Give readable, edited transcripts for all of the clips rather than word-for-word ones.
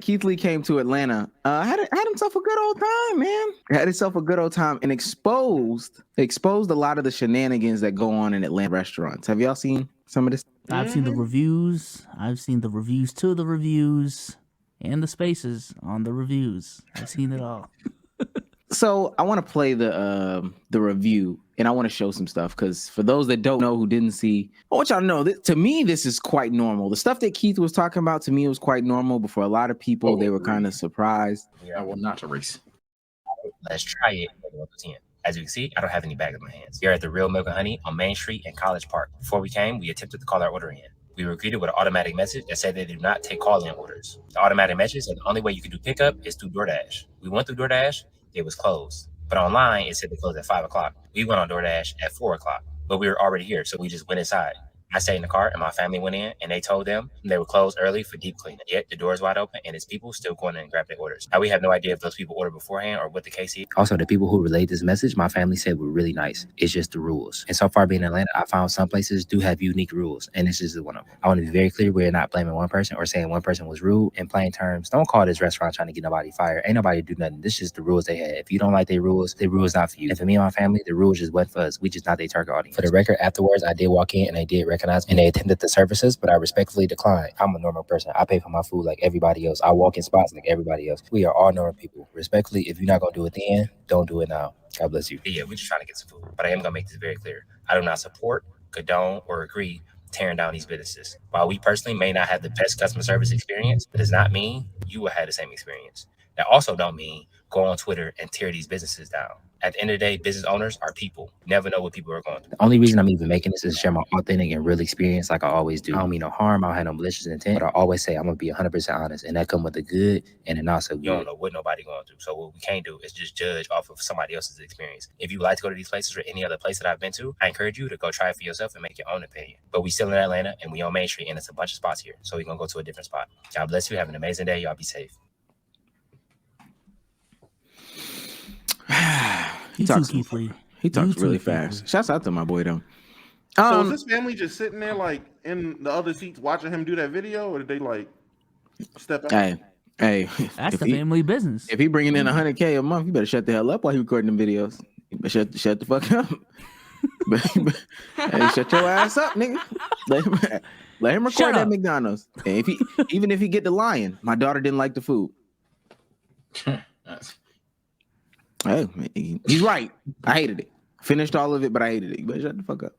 Keith Lee came to Atlanta. Had himself a good old time, man. Had himself a good old time and exposed a lot of the shenanigans that go on in Atlanta restaurants. Have y'all seen some of this? I've seen the reviews. I've seen the reviews to the reviews and the spaces on the reviews. I've seen it all. So I want to play the review, and I want to show some stuff because for those that don't know, who didn't see, I want y'all to know that to me this is quite normal. The stuff that Keith was talking about to me was quite normal, but for a lot of people, they were kind of surprised. I will not erase. Let's try it. As you can see, I don't have any bags in my hands. Here at the Real Milk and Honey on Main Street in College Park. Before we came, we attempted to call our order in. We were greeted with an automatic message that said they do not take call-in orders. The automatic message said the only way you can do pickup is through DoorDash. We went through DoorDash, it was closed. But online, it said they closed at 5 o'clock. We went on DoorDash at 4 o'clock, but we were already here, so we just went inside. I stayed in the car and my family went in and they told them they were closed early for deep cleaning. Yet the door's wide open and it's people still going in and grab their orders. Now we have no idea if those people ordered beforehand or what the case is. Also, the people who relayed this message, my family said were really nice. It's just the rules. And so far being in Atlanta, I found some places do have unique rules and this is one of them. I want to be very clear, we're not blaming one person or saying one person was rude. In plain terms, don't call this restaurant trying to get nobody fired. Ain't nobody do nothing. This is just the rules they had. If you don't like their rules not for you. And for me and my family, the rules just went for us. We just not their target audience. For the record, afterwards, I did walk in and they did recognize me and they attended the services, but I respectfully declined. I'm a normal person. I pay for my food like everybody else. I walk in spots like everybody else. We are all normal people. Respectfully, if you're not going to do it then, don't do it now. God bless you. Yeah, we're just trying to get some food. But I am going to make this very clear. I do not support, condone, or agree tearing down these businesses. While we personally may not have the best customer service experience, it does not mean you will have the same experience. That also don't mean go on Twitter and tear these businesses down. At the end of the day, business owners are people. You never know what people are going through. The only reason I'm even making this is to share my authentic and real experience like I always do. I don't mean no harm. I don't have no malicious intent. But I always say I'm going to be 100% honest. And that comes with the good and the not so good. You don't know what nobody going through. So what we can't do is just judge off of somebody else's experience. If you like to go to these places or any other place that I've been to, I encourage you to go try it for yourself and make your own opinion. But we still in Atlanta and we on Main Street and it's a bunch of spots here. So we're going to go to a different spot. God bless you. Have an amazing day. Y'all be safe. He talks really fast. Shouts out to my boy though. So is this family just sitting there like in the other seats watching him do that video, or did they like step out? Hey, that's the family business. If he bringing in $100K a month, you better shut the hell up while he recording them videos. You better shut the fuck up. Hey, shut your ass up, nigga. Let him record that McDonald's. And even if he get the lion, my daughter didn't like the food. Hey, he's right. I hated it. Finished all of it, but I hated it. You better shut the fuck up.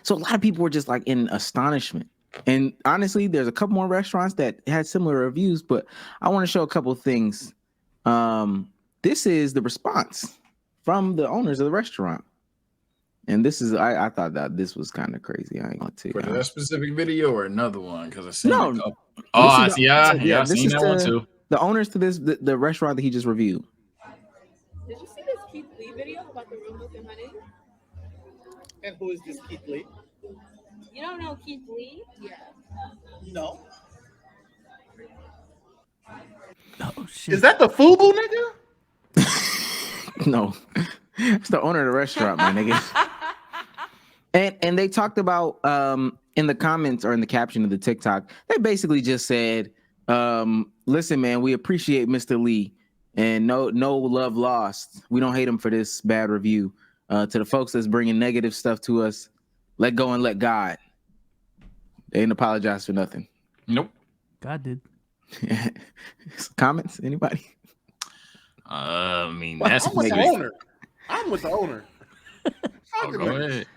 So a lot of people were just like in astonishment. And honestly, there's a couple more restaurants that had similar reviews, but I want to show a couple things. This is the response from the owners of the restaurant. And this is, I thought that this was kind of crazy. I ain't gonna tell you. For that specific video or another one? Because I seen no. a couple. Oh, I see. Yeah, I've seen that one too. The owners to the restaurant that he just reviewed. Did you see this Keith Lee video about the Real Milk and Honey? And who is this Keith Lee? You don't know Keith Lee? Yeah. No. Oh shit! Is that the FUBU nigga? No, it's the owner of the restaurant, my nigga. And they talked about in the comments or in the caption of the TikTok, they basically just said, listen, man, we appreciate Mr. Lee and no love lost. We don't hate him for this bad review. To the folks that's bringing negative stuff to us, let go and let God. They ain't apologize for nothing. Nope. God did. Comments? Anybody? I mean, that's I'm with the owner. I'm with the owner. Go ahead.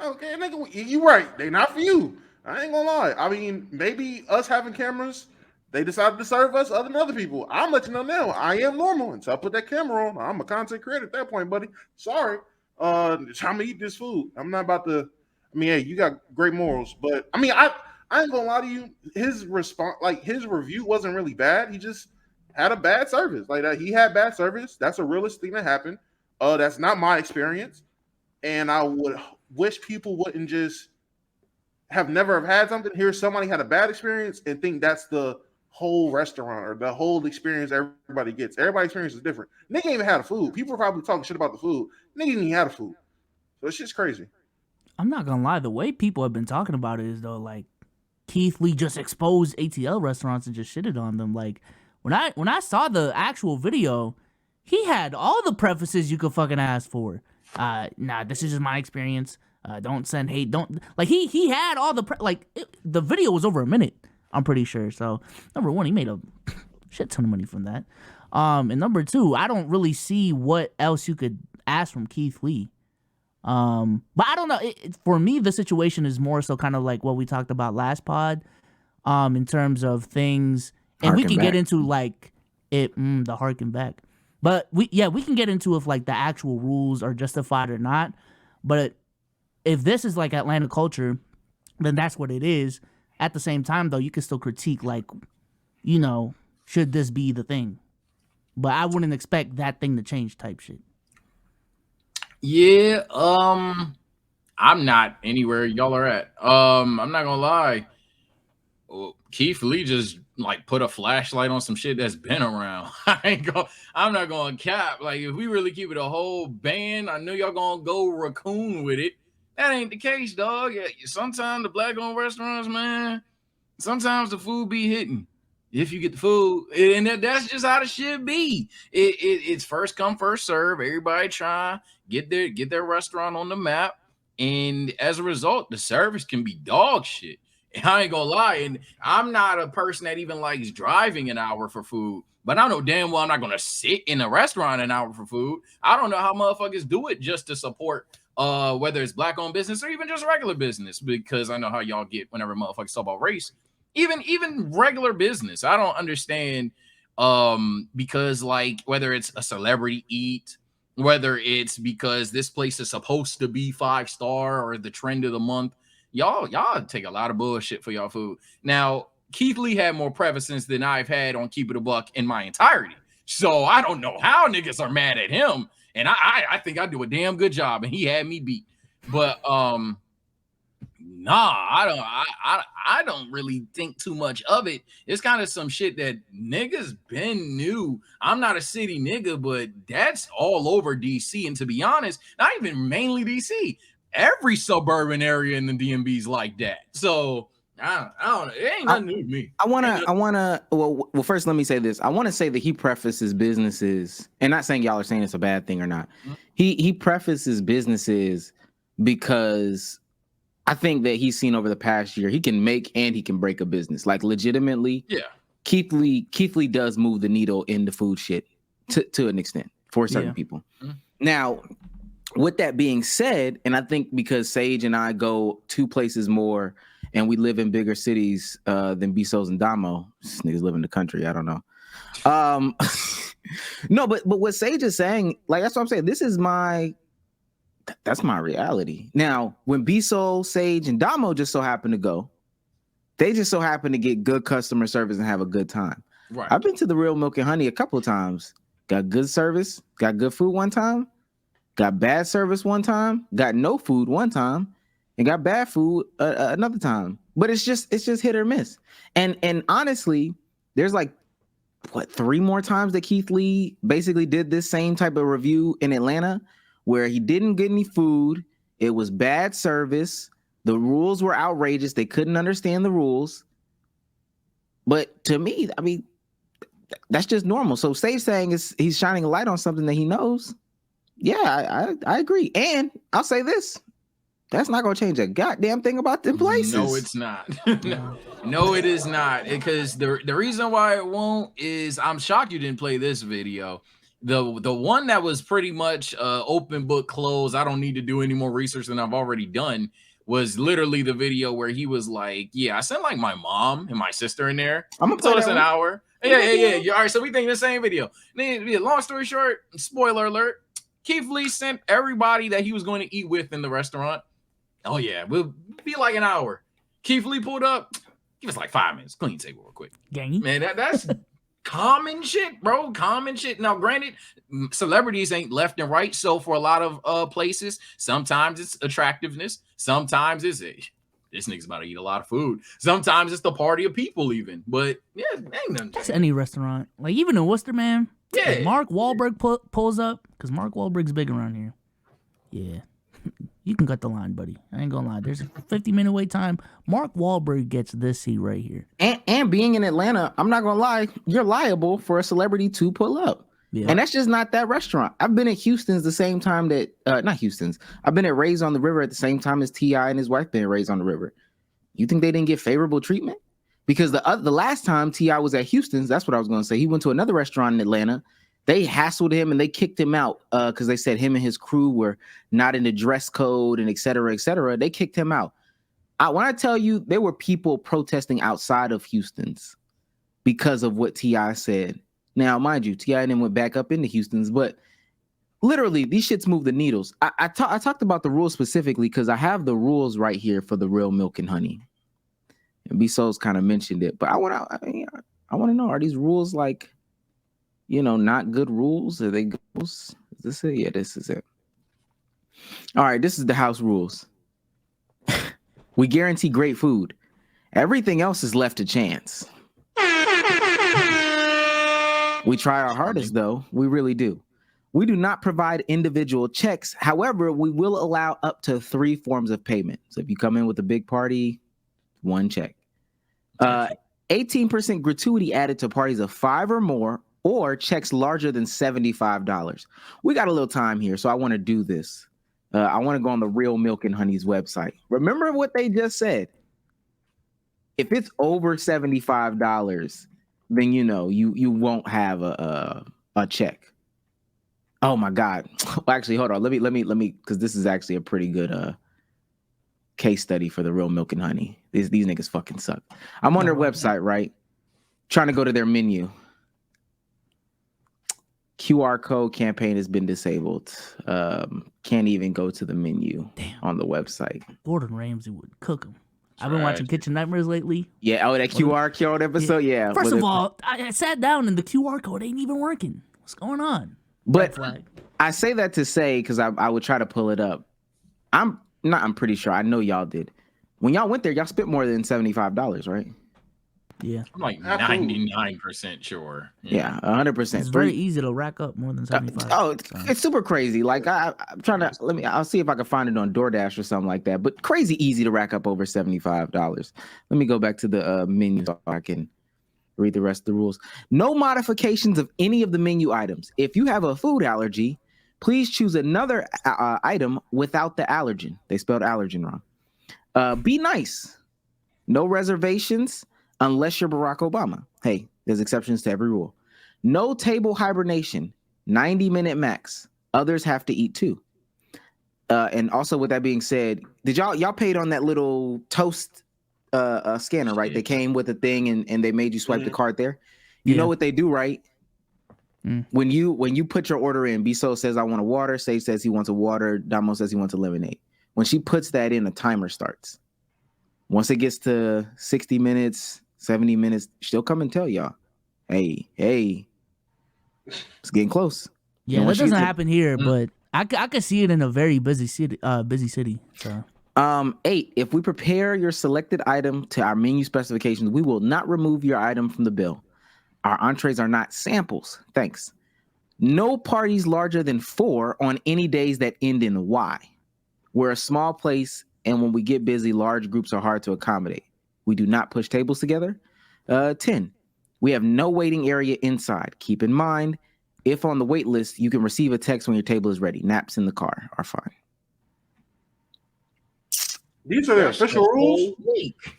Okay, nigga, you right. They not for you. I ain't gonna lie. I mean, maybe us having cameras, they decided to serve us other than other people. I'm letting them know I am normal until I put that camera on. I'm a content creator at that point, buddy. Sorry. I'm gonna eat this food. I'm not about to. I mean, hey, you got great morals, but I mean, I ain't gonna lie to you. His response, like his review, wasn't really bad. He just had a bad service. Like that, he had bad service. That's a realist thing that happened. That's not my experience, and I would wish people wouldn't just never have had something. Hear somebody had a bad experience and think that's the whole restaurant or the whole experience everybody gets. Everybody's experience is different. Nigga ain't even had a food. People are probably talking shit about the food. Nigga didn't even have a food. So it's just crazy. I'm not gonna lie, the way people have been talking about it is though, like Keith Lee just exposed ATL restaurants and just shitted on them. Like when I saw the actual video, he had all the prefaces you could fucking ask for. Nah, this is just my experience. Don't send hate. Don't like he had all the the video was over a minute. I'm pretty sure. So number one, he made a shit ton of money from that. And number two, I don't really see what else you could ask from Keith Lee. But I don't know. For me, the situation is more so kind of like what we talked about last pod. In terms of things, and we can get into like it the harken back. But we can get into if like the actual rules are justified or not. But if this is like Atlanta culture, then that's what it is. At the same time, though, you can still critique like, you know, should this be the thing? But I wouldn't expect that thing to change type shit. Yeah, I'm not anywhere y'all are at. I'm not gonna lie. Keith Lee just like put a flashlight on some shit that's been around. I'm not gonna cap. Like if we really keep it a whole band, I know y'all gonna go raccoon with it. That ain't the case, dog. Yeah, sometimes the black-owned restaurants, man, sometimes the food be hitting. If you get the food, and that's just how the shit be. It's first come, first serve. Everybody try get their restaurant on the map, and as a result, the service can be dog shit. And I ain't gonna lie, and I'm not a person that even likes driving an hour for food, but I know damn well I'm not gonna sit in a restaurant an hour for food. I don't know how motherfuckers do it just to support whether it's black-owned business or even just regular business, because I know how y'all get whenever motherfuckers talk about race. Even regular business, I don't understand. Because like whether it's a celebrity eat, whether it's because this place is supposed to be 5-star or the trend of the month, y'all take a lot of bullshit for y'all food. Now, Keith Lee had more prefaces than I've had on Keep It a Buck in my entirety, so I don't know how niggas are mad at him. And I think I do a damn good job, and he had me beat. But nah, I don't really think too much of it. It's kind of some shit that niggas been knew. I'm not a city nigga, but that's all over DC. And to be honest, not even mainly DC. Every suburban area in the DMV is like that. So I don't know. It ain't nothing new to me. I wanna. Well, first let me say this. I want to say that he prefaces businesses, and not saying y'all are saying it's a bad thing or not. Mm-hmm. He prefaces businesses because I think that he's seen over the past year he can make and he can break a business. Like legitimately, yeah. Keith Lee does move the needle in the food shit to an extent for certain people. Mm-hmm. Now, with that being said, and I think because Sage and I go 2 places more and we live in bigger cities than Bezos and Damo. These niggas live in the country. I don't know. No, but what Sage is saying, like that's what I'm saying. That's my reality. Now, when Bezos, Sage, and Damo just so happen to go, they just so happen to get good customer service and have a good time. Right. I've been to the Real Milk and Honey a couple of times. Got good service, got good food one time, got bad service one time, got no food one time, and got bad food another time. But it's just hit or miss. And honestly, there's like 3 more times that Keith Lee basically did this same type of review in Atlanta where he didn't get any food. It was bad service. The rules were outrageous. They couldn't understand the rules. But to me, I mean, that's just normal. So Sage saying he's shining a light on something that he knows. Yeah, I agree. And I'll say this. That's not going to change a goddamn thing about them places. No, it's not. No, it is not. Because the reason why it won't is I'm shocked you didn't play this video. The one that was pretty much open book closed, I don't need to do any more research than I've already done, was literally the video where he was like, yeah, I sent like my mom and my sister in there. I'm going to play this an hour. Yeah. All right, so we think the same video. Long story short, spoiler alert, Keith Lee sent everybody that he was going to eat with in the restaurant. Oh, yeah, we'll be like an hour. Keith Lee pulled up. Give us like 5 minutes. Clean table real quick. Gangy. Man, that's common shit, bro. Common shit. Now, granted, celebrities ain't left and right. So for a lot of places, sometimes it's attractiveness. Sometimes it's this nigga's about to eat a lot of food. Sometimes it's the party of people even. But, yeah, ain't nothing. That's any restaurant. Like, even in Worcester, man. Yeah. Mark Wahlberg pulls up, because Mark Wahlberg's big around here. Yeah. You can cut the line, buddy. I ain't gonna lie. There's a 50-minute wait time. Mark Wahlberg gets this seat right here. And being in Atlanta, I'm not gonna lie, you're liable for a celebrity to pull up. Yeah. And that's just not that restaurant. I've been at Houston's the same time that not Houston's. I've been at Ray's on the River at the same time as T.I. and his wife been at Ray's on the River. You think they didn't get favorable treatment? Because the last time T.I. was at Houston's, that's what I was gonna say. He went to another restaurant in Atlanta. They hassled him and they kicked him out because they said him and his crew were not in the dress code and et cetera, et cetera. They kicked him out. When I tell you, there were people protesting outside of Houston's because of what T.I. said. Now, mind you, T.I. then went back up into Houston's, but literally, these shits move the needles. I talked about the rules specifically because I have the rules right here for the Real Milk and Honey. And B-Souls kind of mentioned it, but I want to know, are these rules like, not good rules? Are they good rules? Is this it? Yeah, this is it. All right, this is the house rules. We guarantee great food. Everything else is left to chance. We try our hardest, though. We really do. We do not provide individual checks. However, we will allow up to 3 forms of payment. So if you come in with a big party, 1 check. 18% gratuity added to parties of 5 or more, or checks larger than $75. We got a little time here, so I want to do this. I want to go on the Real Milk and Honey's website. Remember what they just said. If it's over $75, then you won't have a check. Oh my God! Well, actually, hold on. Let me, because this is actually a pretty good case study for the Real Milk and Honey. These niggas fucking suck. I'm on their website, right? Trying to go to their menu. QR code campaign has been disabled. Can't even go to the menu on the website. Gordon Ramsay would cook him. I've been watching Kitchen Nightmares lately. Yeah, that QR code episode. Yeah. First of all, I sat down and the QR code ain't even working. What's going on? But I say that to say, because I would try to pull it up. I'm pretty sure. I know y'all did. When y'all went there, y'all spent more than $75, right? Yeah. I'm like 99% sure. Yeah, 100%. It's very easy to rack up more than 75. It's super crazy. Like I'm trying to I'll see if I can find it on DoorDash or something like that. But crazy easy to rack up over $75. Let me go back to the menu so I can read the rest of the rules. No modifications of any of the menu items. If you have a food allergy, please choose another item without the allergen. They spelled allergen wrong. Be nice. No reservations unless you're Barack Obama. Hey, there's exceptions to every rule. No table hibernation. 90-minute max. Others have to eat too. And also, with that being said, did y'all paid on that little toast scanner, right? They came with a thing and they made you swipe the card there. You know what they do, right? When you put your order in, Biso says I want a water, Sage says he wants a water, Damo says he wants a lemonade. When she puts that in, a timer starts. Once it gets to 60 minutes, 70 minutes, she'll come and tell y'all, hey, it's getting close. Yeah, that doesn't happen here, but I could see it in a very busy city. So. 8, if we prepare your selected item to our menu specifications, we will not remove your item from the bill. Our entrees are not samples. Thanks. No parties larger than 4 on any days that end in Y. We're a small place, and when we get busy, large groups are hard to accommodate. We do not push tables together. 10, we have no waiting area inside. Keep in mind, if on the wait list, you can receive a text when your table is ready. Naps in the car are fine. These are their official rules.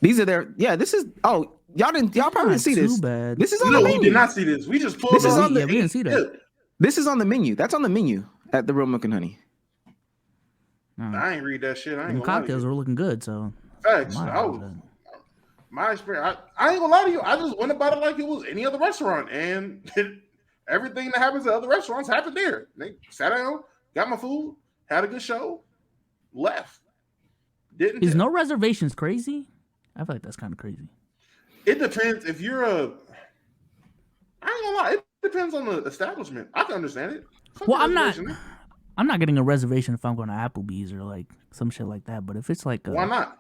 These are their this is y'all probably didn't see this. Bad. This is on the menu. We did not see this. We just pulled This is on we didn't see that. This is on the menu. That's on the menu at the Real Milk and Honey. I ain't read that shit. I ain't The gonna lie to cocktails you. were looking good, so Facts. My experience. I ain't gonna lie to you. I just went about it like it was any other restaurant, and everything that happens at other restaurants happened there. They sat down, got my food, had a good show, left. Didn't is no reservations crazy? I feel like that's kind of crazy. It depends if you're I ain't gonna lie. It depends on the establishment. I can understand it. Well, I'm not getting a reservation if I'm going to Applebee's or like some shit like that. But if it's like why not?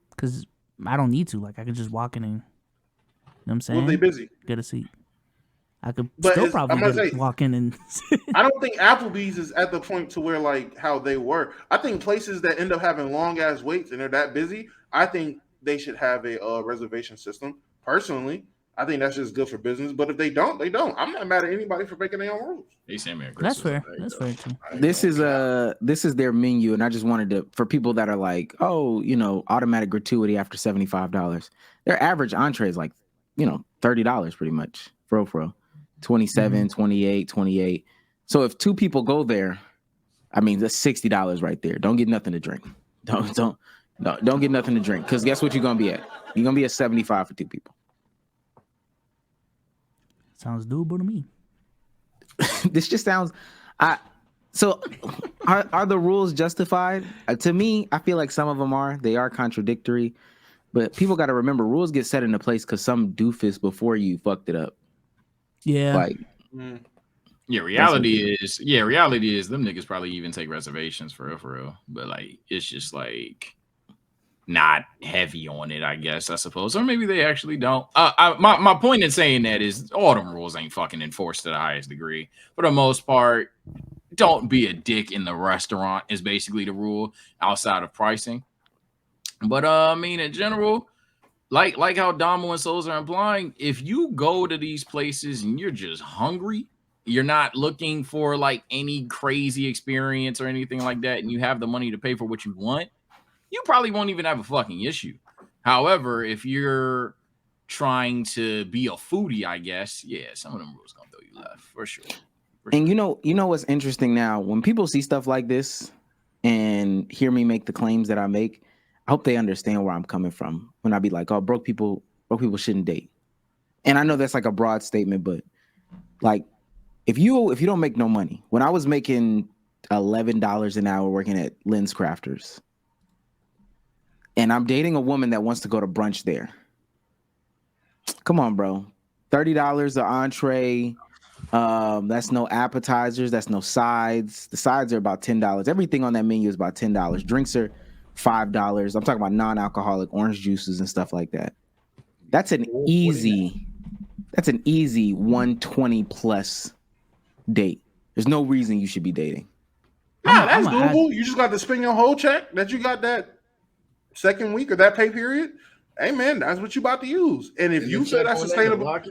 Because I don't need to. Like I can just walk in and you know what I'm saying. Well, they busy. Get a seat. I could But still I'm probably gonna get, say- walk in and. I don't think Applebee's is at the point to where like how they were. I think places that end up having long ass waits and they're that busy, I think they should have a reservation system. Personally, I think that's just good for business. But if they don't, they don't. I'm not mad at anybody for making their own rules. They sent me a That's Christmas fair. bag, That's though. fair too. This is their menu, and I just wanted to, for people that are like, oh, you know, automatic gratuity after $75. Their average entree is like, you know, $30 pretty much. For real. 27, 28, 28. So if two people go there, I mean, that's $60 right there. Don't get nothing to drink. Don't get nothing to drink. Because guess what you're gonna be at? You're gonna be at 75 for two people. Sounds doable to me. This just sounds so are the rules justified? To me, I feel like some of them are. They are contradictory. But people got to remember, rules get set into place because some doofus before you fucked it up. Yeah. Like, Reality is them niggas probably even take reservations for real. But like, it's just like not heavy on it, I guess, I suppose. Or maybe they actually don't. My point in saying that is all them rules ain't fucking enforced to the highest degree. For the most part, don't be a dick in the restaurant is basically the rule outside of pricing. But I mean, in general, like how Damo and Souls are implying, if you go to these places and you're just hungry, you're not looking for like any crazy experience or anything like that, and you have the money to pay for what you want, you probably won't even have a fucking issue. However, if you're trying to be a foodie, I guess, yeah, some of them rules gonna throw you left for sure. and you know what's interesting now? When people see stuff like this and hear me make the claims that I make, I hope they understand where I'm coming from when I be like, oh, broke people shouldn't date. And I know that's like a broad statement, but like if you don't make no money, when I was making $11 an hour working at Lynn's Crafters, and I'm dating a woman that wants to go to brunch there. Come on, bro. $30 an entree. That's no appetizers. That's no sides. The sides are about $10. Everything on that menu is about $10. Drinks are $5. I'm talking about non-alcoholic orange juices and stuff like that. That's an easy 120 plus date. There's no reason you should be dating. Yeah, that's doable. You just got to spend your whole check that you got that second week or that pay period. Hey man, that's what you about to use. And if you feel that's sustainable, I'm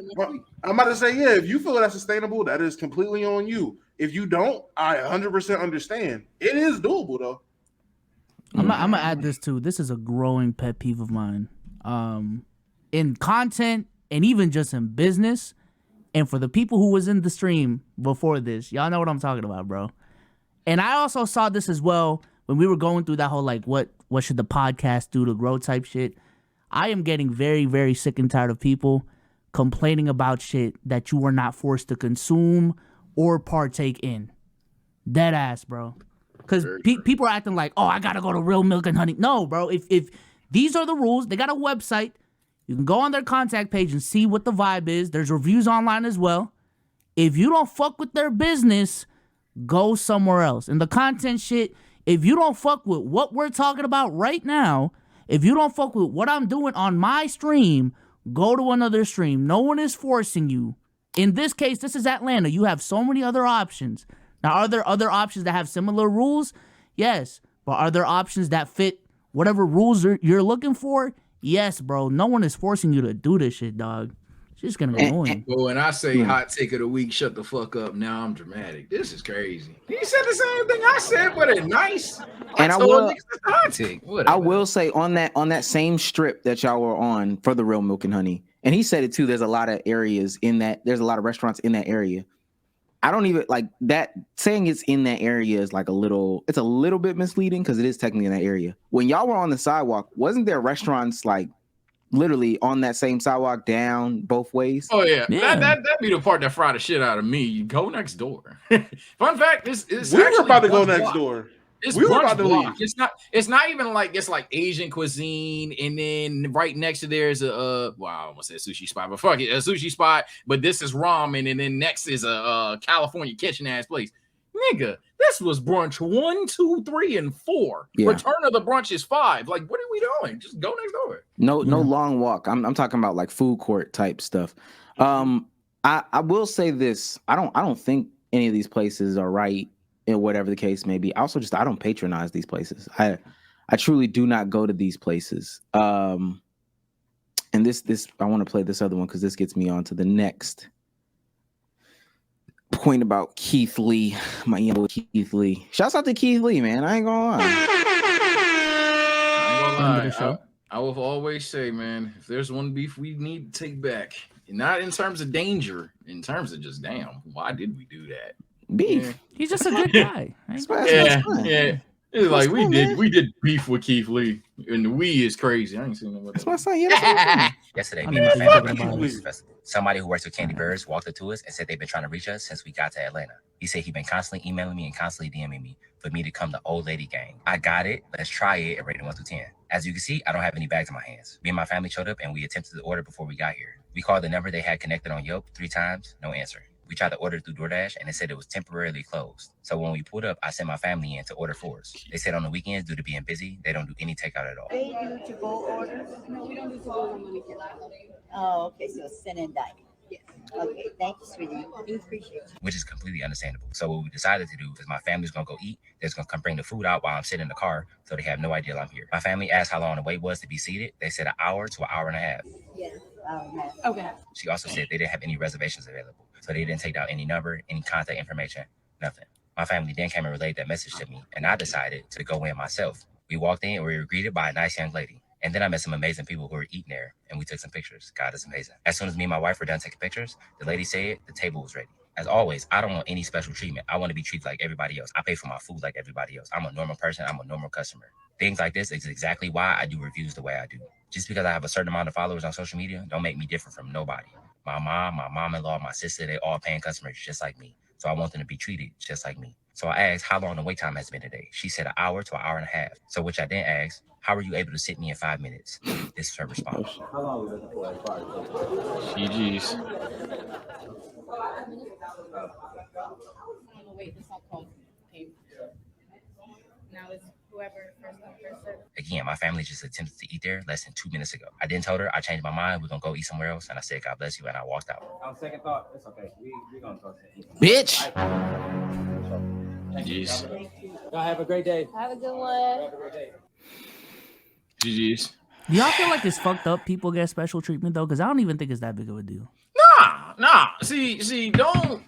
about to say, yeah, if you feel that's sustainable, that is completely on you. If you don't, I 100% understand. It is doable though. I'm gonna add this too. This is a growing pet peeve of mine. In content and even just in business, and for the people who was in the stream before this, y'all know what I'm talking about, bro. And I also saw this as well when we were going through that whole like what should the podcast do to grow type shit. I am getting very, very sick and tired of people complaining about shit that you are not forced to consume or partake in. Dead ass, bro. Because people are acting like, oh, I gotta go to Real Milk and Honey. No, bro. If these are the rules, they got a website. You can go on their contact page and see what the vibe is. There's reviews online as well. If you don't fuck with their business, go somewhere else. And the content shit, if you don't fuck with what we're talking about right now, if you don't fuck with what I'm doing on my stream, go to another stream. No one is forcing you. In this case, this is Atlanta. You have so many other options. Now, are there other options that have similar rules? Yes. But are there options that fit whatever rules you're looking for? Yes, bro. No one is forcing you to do this shit, dog. It's just gonna be annoying. But when I say hot take of the week, shut the fuck up. Now I'm dramatic. This is crazy. He said the same thing I said, but it's nice. And I will will say on that same strip that y'all were on for the Real Milk and Honey, and he said it too. There's a lot of areas in that. There's a lot of restaurants in that area. I don't even like that saying it's in that area is like it's a little bit misleading because it is technically in that area. When y'all were on the sidewalk, wasn't there restaurants like literally on that same sidewalk down both ways? Oh yeah. That be the part that fried the shit out of me. You go next door. Fun fact, we were about to go next door. We were about to leave. It's not even like it's like Asian cuisine, and then right next to there is I almost said sushi spot, but fuck it, a sushi spot. But this is ramen, and then next is a California kitchen ass place. Nigga, this was brunch 1, 2, 3, and 4. Yeah. Return of the brunch is 5. Like, what are we doing? Just go next door. No long walk. I'm talking about like food court type stuff. I will say this. I don't think any of these places are right in whatever the case may be. Also, just I don't patronize these places. I truly do not go to these places. And this I want to play this other one because this gets me on to the next point about Keith Lee. My email with Keith Lee. Shouts out to Keith Lee, man. I ain't gonna lie. I ain't Friend of the gonna lie. show. I will always say, man, if there's one beef we need to take back, not in terms of danger, in terms of just damn, why did we do that? Beef. Yeah. He's just a good guy. I ain't gonna- Yeah, fine. yeah. It's That's like we fine, did man. we did beef with Keith Lee, and the we is crazy. I ain't seen no That's my son. Yeah, that's my son. Yesterday, I me mean, and my fuck family went to about the it. music festival. Somebody who works with Candy Birds walked up to us and said they've been trying to reach us since we got to Atlanta. He said he'd been constantly emailing me and constantly DMing me for me to come to Old Lady Gang. I got it. Let's try it and rate it 1 through 10. As you can see, I don't have any bags in my hands. Me and my family showed up and we attempted to order before we got here. We called the number they had connected on Yelp 3 times, no answer. We tried to order through DoorDash and it said it was temporarily closed. So when we pulled up, I sent my family in to order for us. They said on the weekends, due to being busy, they don't do any takeout at all. They do to-go orders? No, we don't do to-go on the weekend. Oh, okay, so send and dine. Yes. Okay, thank you, sweetie. We appreciate you. Which is completely understandable. So what we decided to do is my family's gonna go eat. They're just gonna come bring the food out while I'm sitting in the car, so they have no idea I'm here. My family asked how long the wait was to be seated. They said an hour to an hour and a half. Yes. Okay. She also said they didn't have any reservations available, so they didn't take down any number, any contact information, nothing. My family then came and relayed that message to me, and I decided to go in myself. We walked in and we were greeted by a nice young lady. And then I met some amazing people who were eating there, and we took some pictures. God is amazing. As soon as me and my wife were done taking pictures, the lady said the table was ready. As always, I don't want any special treatment. I want to be treated like everybody else. I pay for my food like everybody else. I'm a normal person. I'm a normal customer. Things like this is exactly why I do reviews the way I do. Just because I have a certain amount of followers on social media don't make me different from nobody. My mom, my mom-in-law, my sister, they all paying customers just like me. So I want them to be treated just like me. So I asked how long the wait time has been today. She said an hour to an hour and a half. So which I then asked, how were you able to sit me in 5 minutes? This is her response. GG's. Wait, this all called came. Now it's whoever first come first serve. Again, my family just attempted to eat there less than 2 minutes ago. I then told her I changed my mind. We're gonna go eat somewhere else. And I said, God bless you. And I walked out. On second thought, it's okay. We're gonna go to eat. Bitch. GG's. Y'all have a great day. Have a good one. Have a great day. GG's. Do y'all feel like it's fucked up people get special treatment though? Because I don't even think it's that big of a deal. Nah. See, don't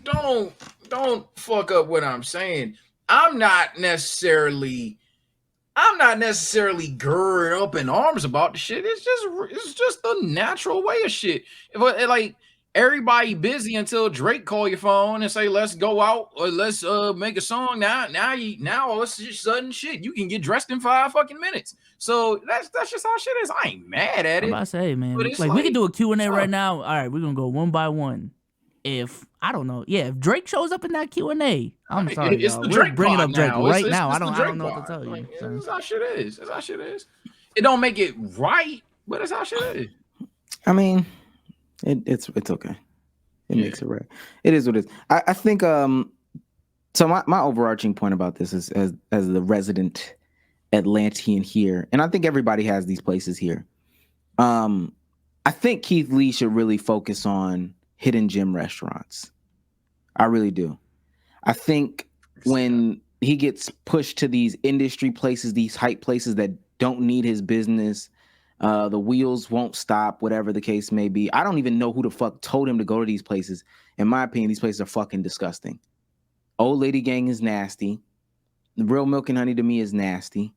fuck up what I'm saying. I'm not necessarily girded up in arms about the shit. It's just the natural way of shit. Like everybody busy until Drake call your phone and say, let's go out or let's make a song. Now it's just sudden shit. You can get dressed in 5 fucking minutes. So that's just how shit is. I ain't mad at I'm it. about to say, man, But it's like we could do a Q&A tough. right now. All right, we're gonna go one by one. If I don't know, if Drake shows up in that Q&A, I'm sorry, It's y'all. the We're Drake bringing pod up Drake now. right It's now. the I don't Drake know what to pod. tell you. Like, so. That's how shit is. That's how shit is. It don't make it right, but it's how shit is. I mean, it's okay. It Yeah. makes it right. It is what it is. I think so my overarching point about this is as the resident Atlantean here, and I think everybody has these places here. I think Keith Lee should really focus on hidden gem restaurants. I really do. I think when he gets pushed to these industry places, these hype places that don't need his business, the wheels won't stop, whatever the case may be. I don't even know who the fuck told him to go to these places. In my opinion, these places are fucking disgusting. Old Lady Gang is nasty. The Real Milk and Honey to me is nasty.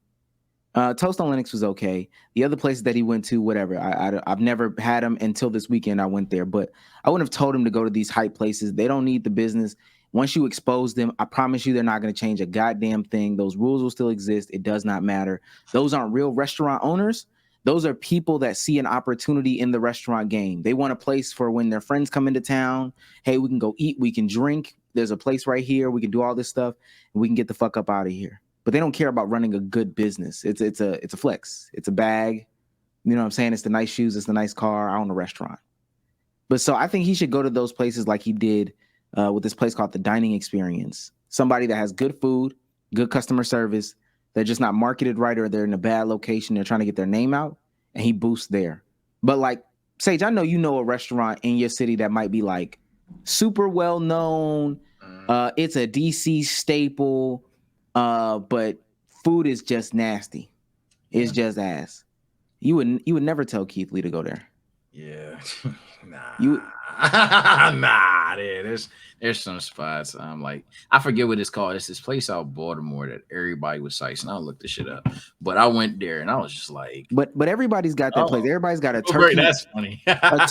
Toast on Linux was okay. The other places that he went to, whatever. I've never had him until this weekend I went there, but I wouldn't have told him to go to these hype places. They don't need the business. Once you expose them, I promise you they're not going to change a goddamn thing. Those rules will still exist. It does not matter. Those aren't real restaurant owners. Those are people that see an opportunity in the restaurant game. They want a place for when their friends come into town. Hey, we can go eat, we can drink. There's a place right here. We can do all this stuff, and we can get the fuck up out of here. But they don't care about running a good business. It's a flex. It's a bag. You know what I'm saying? It's the nice shoes. It's the nice car. I own a restaurant. But so I think he should go to those places like he did with this place called The Dining Experience. Somebody that has good food, good customer service. They're just not marketed right, or they're in a bad location. They're trying to get their name out, and he boosts there. But like, Sage, I know you know a restaurant in your city that might be like super well known. It's a DC staple, but food is just nasty. It's just ass. You would never tell Keith Lee to go there. Yeah, nah, You nah. There's some spots. I'm like, I forget what it's called. It's this place out Baltimore that everybody was citing. I'll look this shit up. But I went there and I was just like, but everybody's got that place. Everybody's got a oh, turkey. that's funny. A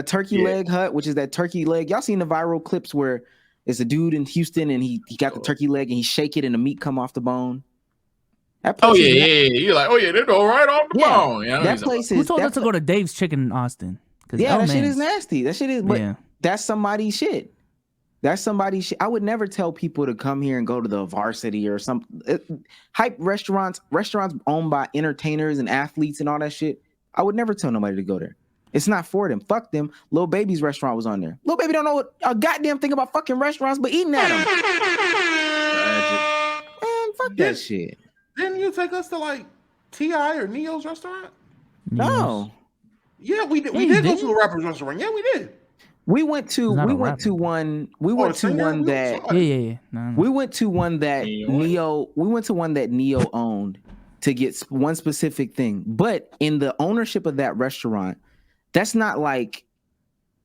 turkey leg hut, which is that turkey leg. Y'all seen the viral clips where it's a dude in Houston and he got the turkey leg and he shake it and the meat come off the bone. That place You're like, oh yeah, they go right off the bone. Yeah, that place is. Who told us to go to Dave's Chicken in Austin? Yeah, that shit is nasty. That shit is. But that's somebody's shit. That's somebody's shit. I would never tell people to come here and go to the Varsity or some hype restaurants owned by entertainers and athletes and all that shit. I would never tell nobody to go there. It's not for them. Fuck them. Lil Baby's restaurant was on there. Lil Baby don't know what a goddamn thing about fucking restaurants, but eating at them. Man, fuck that shit. Didn't you take us to like T.I. or Neo's restaurant? No. Yeah, we did. We did go to a rapper's restaurant. Yeah, we did. We went to one that we went to one that Neo owned to get one specific thing. But in the ownership of that restaurant, that's not like,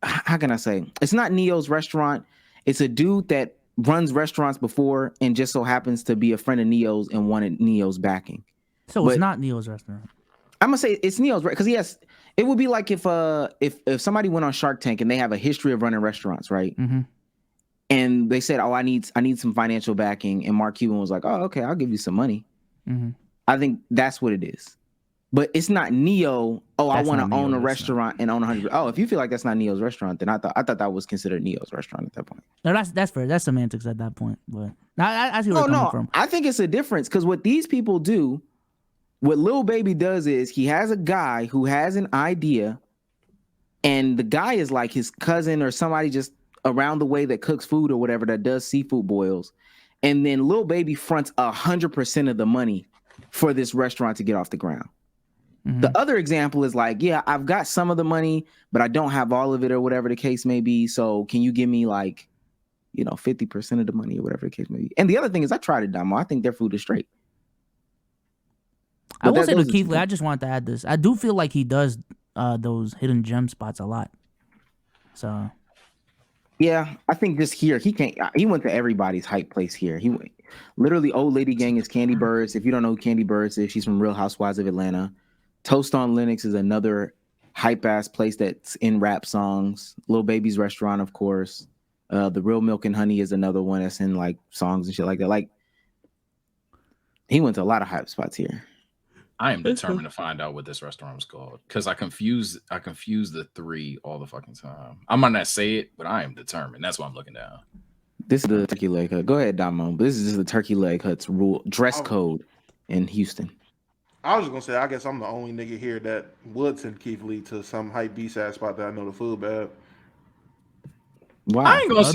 how can I say? It's not Neo's restaurant. It's a dude that runs restaurants before and just so happens to be a friend of Neo's and wanted Neo's backing. So it's not Neo's restaurant. I'm gonna say it's Neo's, right? Because it would be like if somebody went on Shark Tank and they have a history of running restaurants, right? Mm-hmm. And they said, "Oh, I need some financial backing," and Mark Cuban was like, "Oh, okay, I'll give you some money." Mm-hmm. I think that's what it is, but it's not Neo. Oh, I want to own a restaurant and own 100. Oh, if you feel like that's not Neo's restaurant, then I thought that was considered Neo's restaurant at that point. No, that's fair. That's semantics at that point. But I see where you're coming from. I think it's a difference because what these people do. What Lil Baby does is he has a guy who has an idea, and the guy is like his cousin or somebody just around the way that cooks food or whatever that does seafood boils, and then Lil Baby fronts 100% of the money for this restaurant to get off the ground. Mm-hmm. The other example is like, yeah, I've got some of the money, but I don't have all of it or whatever the case may be. So can you give me like, 50% of the money or whatever the case may be? And the other thing is I tried it, Damo. I think their food is straight. I will say to Keith Lee, I just wanted to add this. I do feel like he does those hidden gem spots a lot. So, yeah, I think just here he can't. He went to everybody's hype place here. He went, literally Old Lady Gang is Candy Birds. If you don't know who Candy Birds is, she's from Real Housewives of Atlanta. Toast on Linux is another hype ass place that's in rap songs. Lil Baby's restaurant, of course. The Real Milk and Honey is another one that's in like songs and shit like that. Like he went to a lot of hype spots here. I am determined to find out what this restaurant was called because I confuse the three all the fucking time. I might not say it, but I am determined. That's why I'm looking down. This is the Turkey Leg Hut. Go ahead, Damo. This is just the Turkey Leg Hut's rule dress code in Houston. I was just gonna say, I guess I'm the only nigga here that would send Keith Lee to some hype B-side spot that I know the food bad. Wow. I ain't gonna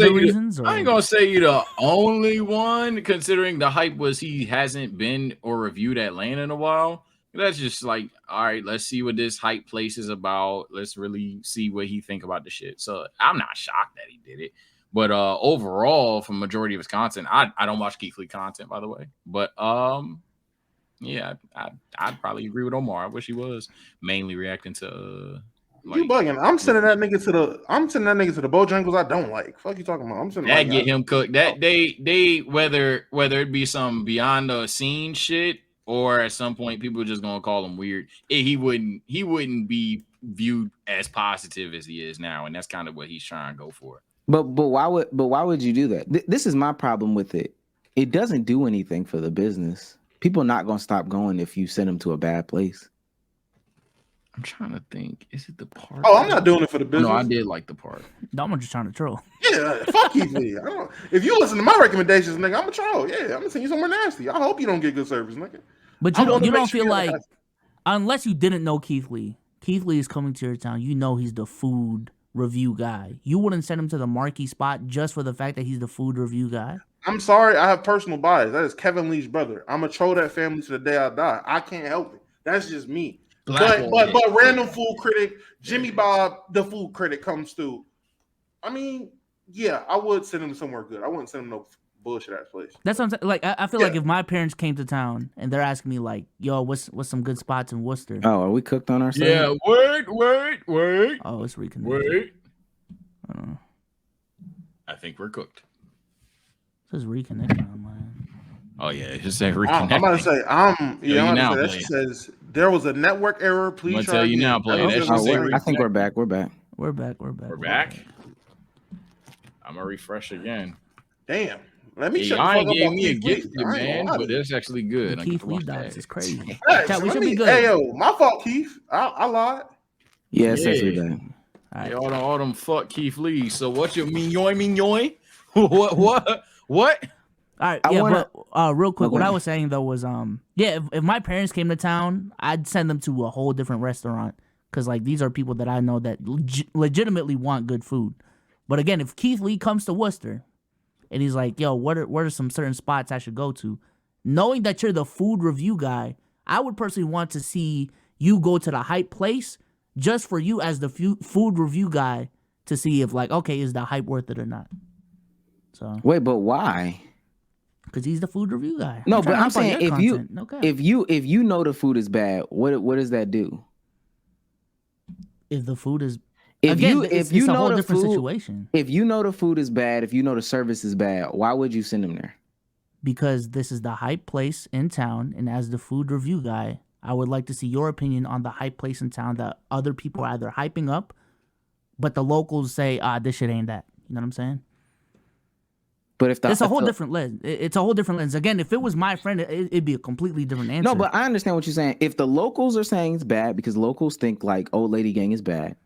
say you the only one, considering the hype was he hasn't been or reviewed Atlanta in a while. That's just like, all right, let's see what this hype place is about. Let's really see what he think about the shit. So I'm not shocked that he did it. But overall, from majority of his content, I don't watch Keith Lee content, by the way. But yeah, I'd probably agree with Omar. I wish he was mainly reacting to you bugging. I'm sending that nigga to the Bojangles I don't like. Fuck you talking about? I'm sending that get him cooked. That they whether it be some beyond the scene shit or at some point people are just gonna call him weird. He wouldn't be viewed as positive as he is now, and that's kind of what he's trying to go for. But why would you do that? This is my problem with it. It doesn't do anything for the business. People are not gonna stop going if you send them to a bad place. I'm trying to think. Is it the part? Oh, I'm not doing it for the business. No, I did like the part. No, I'm just trying to troll. Yeah, fuck Keith Lee. If you listen to my recommendations, nigga, I'm a troll. Yeah, I'm gonna send you somewhere nasty. I hope you don't get good service, nigga. But you don't feel like, unless you didn't know Keith Lee is coming to your town. You know he's the food review guy. You wouldn't send him to the marquee spot just for the fact that he's the food review guy. I'm sorry, I have personal bias. That is Kevin Lee's brother. I'm gonna troll that family to the day I die. I can't help it. That's just me. But random food critic, Jimmy Bob, the food critic, comes through. I mean, yeah, I would send him somewhere good. I wouldn't send him no bullshit ass place. That's what I'm saying. Like, I feel like if my parents came to town and they're asking me like, "Yo, what's some good spots in Worcester?" Oh, are we cooked on ourselves? Yeah, wait. Oh, it's reconnected. Wait. I think we're cooked. It says reconnected on mine. Oh yeah, it just say I'm reconnect. about to say, I'm now, about to say, that shit says there was a network error. Please I'm gonna try tell you again. now, play. That's That just should what say it says. I think we're back. We're back. We're back. We're back. I'm gonna refresh again. Damn. Let me Hey, shut the y'all fuck ain't up gave about me a Keith Lee. gift, I ain't man, gonna lie but to you. it's actually good. The I Keith can Lee watch docs that. is crazy. Hey, Chat, so we let should me- be good. Hey, yo, my fault, Keith. I lied. Yeah, it says we're Yeah. back. All right. Hey, all them fuck Keith Lee. So what's your mignon? What? All right, I yeah, wanna- but real quick, what Okay. I was saying though was, yeah, if my parents came to town, I'd send them to a whole different restaurant because like these are people that I know that legitimately want good food. But again, if Keith Lee comes to Worcester and he's like, "Yo, what are some certain spots I should go to?" Knowing that you're the food review guy, I would personally want to see you go to the hype place just for you as the food review guy to see if like, okay, is the hype worth it or not? So. Wait, but why? Because he's the food review guy. No, trying but to I'm hype on saying your if you content. No cap. if you know the food is bad, what does that do? If the food is If again, you it's if you a know whole the different food, situation if you know the food is bad, if you know the service is bad, why would you send them there? because this is the hype place in town, and as the food review guy, I would like to see your opinion on the hype place in town that other people are either hyping up, but the locals say, this shit ain't that. You know what I'm saying? But if It's a whole different lens. It's a whole different lens. Again, if it was my friend, it'd be a completely different answer. No, but I understand what you're saying. If the locals are saying it's bad because locals think like Old Lady Gang is bad,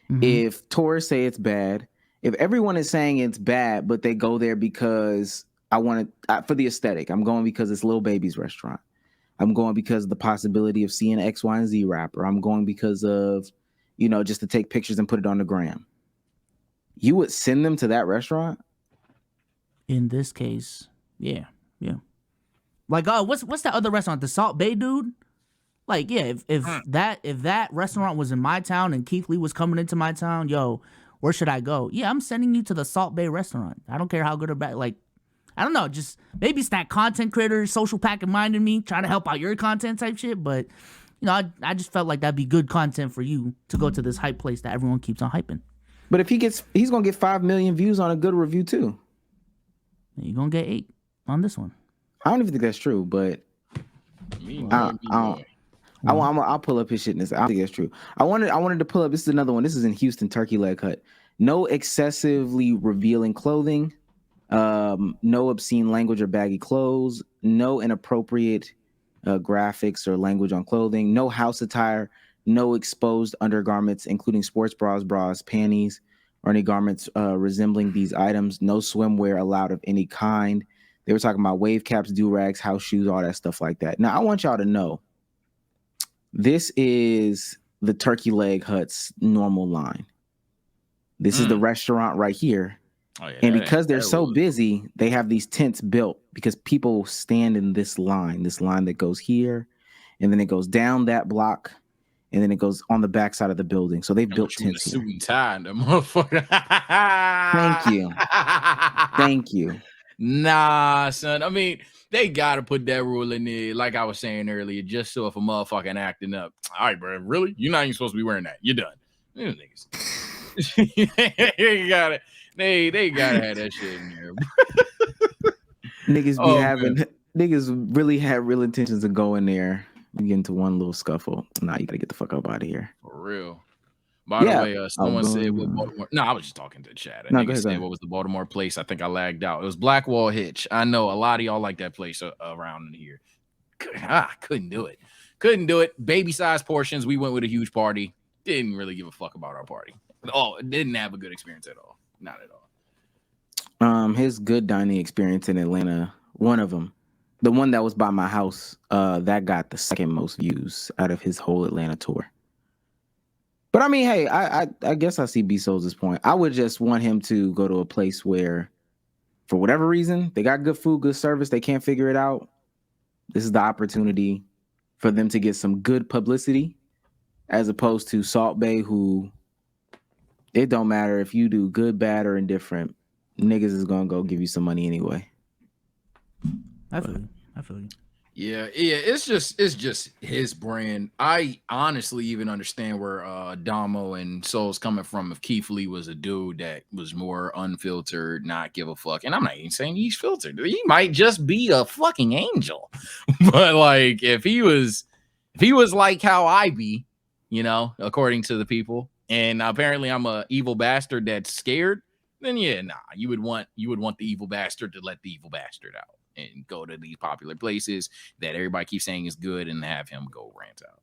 Mhm. if tourists say it's bad, if everyone is saying it's bad, but they go there because I want to for the aesthetic, I'm going because it's Lil Baby's restaurant. I'm going because of the possibility of seeing an X, Y, and Z rapper. I'm going because of, just to take pictures and put it on the gram. You would send them to that restaurant? In this case, yeah. Like, what's that other restaurant? The Salt Bay dude? Like, yeah, if that restaurant was in my town and Keith Lee was coming into my town, yo, where should I go? Yeah, I'm sending you to the Salt Bay restaurant. I don't care how good or bad. Like, I don't know, just maybe it's that content creator, social pack in mind in me, trying to help out your content type shit. But, I just felt like that'd be good content for you to go to this hype place that everyone keeps on hyping. But if he's going to get 5 million views on a good review too. You're going to get 8 on this one. I don't even think that's true, but I'll pull up his shit in this. I don't think that's true. I wanted to pull up. This is another one. This is in Houston, Turkey Leg Hut. No excessively revealing clothing. No obscene language or baggy clothes. No inappropriate graphics or language on clothing. No house attire. No exposed undergarments, including sports bras, panties, or any garments resembling these items. No swimwear allowed of any kind. They were talking about wave caps, do-rags, house shoes, all that stuff like that. Now, I want y'all to know, this is the Turkey Leg Hut's normal line. This is the restaurant right here. Oh, yeah, and because they're so busy, they have these tents built because people stand in this line that goes here, and then it goes down that block, and then it goes on the backside of the building. So they built tents here. Suit and tie, the motherfucker. Thank you. Nah, son. I mean, they gotta put that rule in there, like I was saying earlier, just so if a motherfucking acting up. All right, bro. Really? You're not even supposed to be wearing that. You're done. These niggas. They gotta have that shit in there. Niggas really have real intentions of going there. You get into one little scuffle. Nah, you gotta get the fuck up out of here. For real. By the way, someone said what Baltimore. No, I was just talking to the chat. No, I go ahead, said what was the Baltimore place. I think I lagged out. It was Blackwall Hitch. I know a lot of y'all like that place around in here. Couldn't do it. Couldn't do it. Baby size portions. We went with a huge party. Didn't really give a fuck about our party. Oh, didn't have a good experience at all. Not at all. His good dining experience in Atlanta, one of them, the one that was by my house, that got the second most views out of his whole Atlanta tour. But I mean, hey, I guess I see B Soul's point. I would just want him to go to a place where, for whatever reason, they got good food, good service, they can't figure it out. This is the opportunity for them to get some good publicity, as opposed to Salt Bay, who It don't matter if you do good, bad, or indifferent. Niggas is gonna go give you some money anyway. I feel you. I feel you. Yeah, it's just his brand. I honestly even understand where Damo and Soul's coming from. If Keith Lee was a dude that was more unfiltered, not give a fuck, and I'm not even saying he's filtered. He might just be a fucking angel. But like, if he was like how I be, you know, according to the people, and apparently I'm a evil bastard that's scared, then yeah, nah, you would want the evil bastard to let the evil bastard out and go to these popular places that everybody keeps saying is good and have him go rant out.